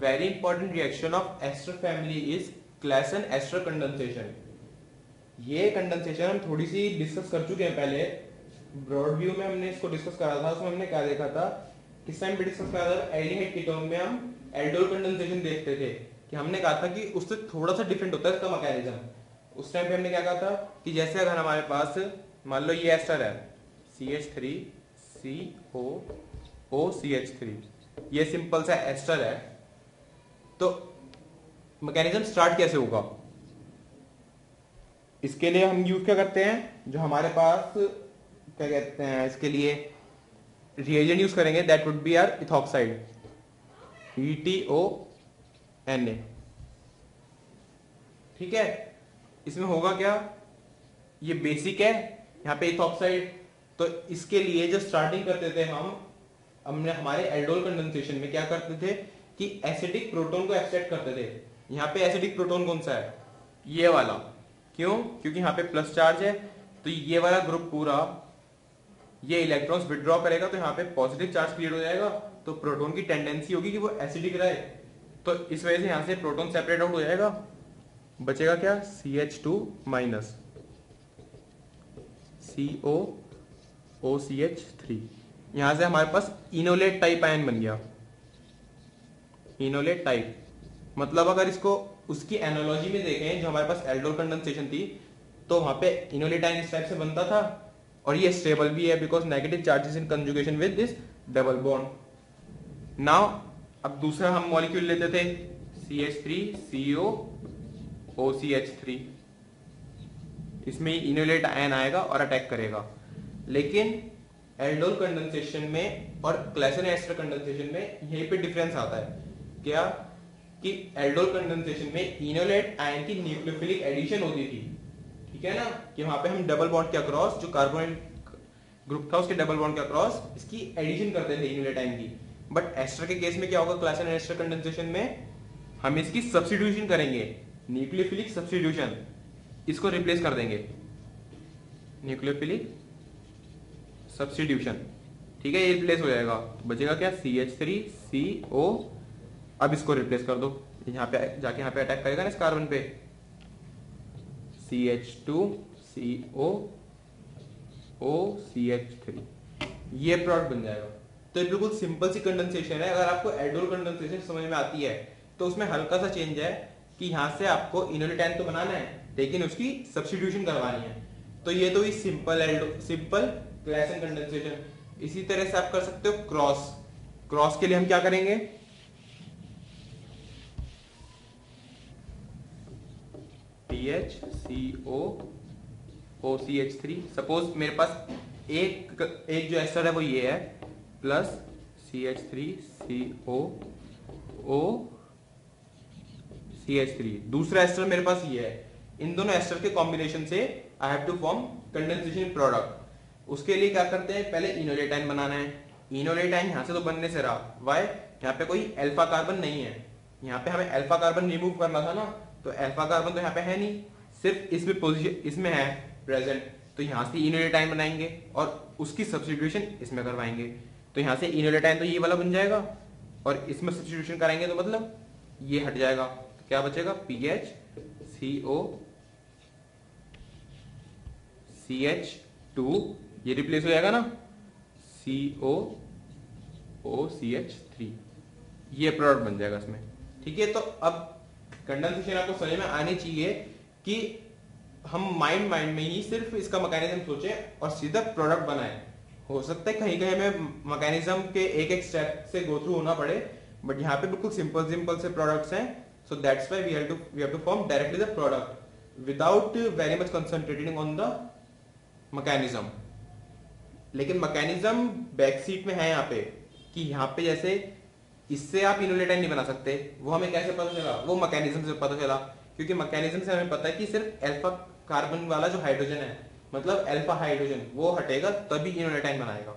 Very important reaction of ester family is Claisen ester condensation. ये condensation हम थोड़ी सी discuss कर चुके हैं पहले, ब्रॉड व्यू में हमने इसको डिस्कस करा था। उसमें हमने क्या देखा था, किस टाइम पे डिस्कस करा था, एल्डिहाइड कीटोन में हम एल्डोल कंडेंसेशन देखते थे कि हमने कहा था कि उससे थोड़ा सा डिफरेंट होता है इसका मैकेनिज्म। उस टाइम पे हमने क्या कहा था कि जैसे अगर हमारे पास मान लो ये एस्टर है CH3COOCH3, ये सिंपल सा एस्टर है, तो मैकेनिज्म स्टार्ट कैसे होगा, इसके लिए हम यूज क्या करते हैं, जो हमारे पास क्या कहते हैं इसके लिए रिएजेंट यूज करेंगे, that would be R ethoxide ETONA। ठीक है, इसमें होगा क्या, ये बेसिक है, यहाँ पे इथॉक्साइड, तो इसके लिए जो स्टार्टिंग करते थे हमने हमारे एल्डोल कंडेंसेशन में क्या करते थे कि एसिडिक प्रोटोन को एक्सट्रैक्ट करते थे। यहाँ पे एसिडिक प्रोटोन कौन सा है, ये वाला, क्यों, क्योंकि यहाँ पे प्लस चार्ज है, तो ये वाला ग्रुप पूरा ये इलेक्ट्रॉन्स विड्रॉ करेगा, तो यहाँ पे पॉजिटिव चार्ज क्रिएट हो जाएगा, तो प्रोटोन की टेंडेंसी होगी कि वो एसिडिक रहे, तो इस वजह से यहाँ से प्रोटोन सेपरेट आउट हो जाएगा, बचेगा क्या CH2 माइनस COOCH3। यहां से हमारे पास इनोलेट टाइप आयन बन गया, इनोलेट टाइप, मतलब अगर इसको उसकी एनालॉजी में देखें जो हमारे पास एल्डोल कंडेंसेशन थी, तो वहां पे इनोलेट आयन इस टाइप से बनता था, और ये स्टेबल भी है because negative charges in conjugation with this double bond. Now अब दूसरा हम मॉलिक्यूल लेते थे CH3COOCH3, इसमें इनोलेट आयन आएगा और अटैक करेगा, लेकिन एल्डोल कंडेंसेशन में और क्लेसन एस्टर कंडेंसेशन में यहीं पे डिफरेंस आता है, क्या कि एल्डोल कंडेंसेशन में इनोलेट आयन की न्यूक्लियोफिलिक एडिशन होती थी, ठीक है ना, कि वहां पे हम डबल बॉन्ड के अक्रॉस जो कार्बोनिल ग्रुप था उसके डबल बॉन्ड के अक्रॉस इसकी एडिशन करते थे इनोलेट आयन की। बट एस्टर के केस में क्या होगा, क्लेसन एस्टर कंडेंसेशन में हम इसकी सब्स्टिट्यूशन करेंगे, न्यूक्लियोफिलिक सब्स्टिट्यूशन, इसको रिप्लेस कर देंगे, न्यूक्लियोफिलिक सब्स्टिट्यूशन, ठीक है, ये रिप्लेस हो जाएगा, तो बचेगा क्या CH3CO। अब इसको रिप्लेस कर दो, यहाँ पे जाके यहाँ पे अटैक करेगा ना इस कार्बन पे, CH2COOCH3, ये प्रोडक्ट बन जाएगा। तो ये बिल्कुल सिंपल सी कंडेंसेशन है। अगर आपको एल्डोल कंडेंसेशन समझ में आती है तो उसमें हल्का सा चेंज है कि यहां से आपको इनोलेट आयन तो बनाना है लेकिन उसकी सब्स्टिट्यूशन करवानी है, तो ये तो सिंपल क्लेसन कंडेंसेशन। इसी तरह से आप कर सकते हो क्रॉस के लिए हम क्या करेंगे, PHCOOCH3, सपोज मेरे पास एक जो एस्टर है वो ये है, प्लस CH3COOCH3, दूसरा एस्टर मेरे पास ये है, इन दोनों एस्टर के कॉम्बिनेशन से I have to form condensation product. उसके लिए क्या करते हैं, पहले इनोलेट आयन बनाना है, इनोलेट आयन यहां से तो बनने से रहा, वाई, यहाँ पे कोई अल्फा कार्बन नहीं है, यहाँ पे हमें अल्फा कार्बन रिमूव करना था ना, तो अल्फा कार्बन तो यहाँ पे है नहीं, सिर्फ इसमें पोजीशन इसमें है प्रेजेंट, तो यहाँ से इनोलेट आयन बनाएंगे और उसकी सब्स्टिट्यूशन इसमें करवाएंगे, तो यहाँ से इनोलेट आयन तो ये वाला बन जाएगा और इसमें सब्स्टिट्यूशन कराएंगे तो मतलब ये हट जाएगा, तो क्या बचेगा PHCOCH2, ये रिप्लेस हो जाएगा ना COOCH3, ये प्रोडक्ट बन जाएगा इसमें, ठीक है। तो अब कंडेंसेशन आपको समझ में आनी चाहिए कि हम माइंड में ही सिर्फ इसका मैकेनिज्म सोचें और सीधा प्रोडक्ट बनाएं। हो सकता है कहीं कहीं हमें मैकेनिज्म के एक स्टेप से गो थ्रू होना पड़े, बट यहाँ पे बिल्कुल सिंपल से प्रोडक्ट्स हैं, so that's why we have to form directly the product without very much concentrating on the mechanism. लेकिन मैकेनिज्म बैक सीट में है यहाँ पे, कि यहाँ पे जैसे इससे आप इनोलेट आयन नहीं बना सकते, वो हमें कैसे पता चला, वो मैकेनिज्म से पता चला, क्योंकि मैकेनिज्म से हमें पता है कि सिर्फ अल्फा कार्बन वाला जो हाइड्रोजन है, मतलब अल्फा हाइड्रोजन, वो हटेगा तभी इनोलेट आयन बनाएगा।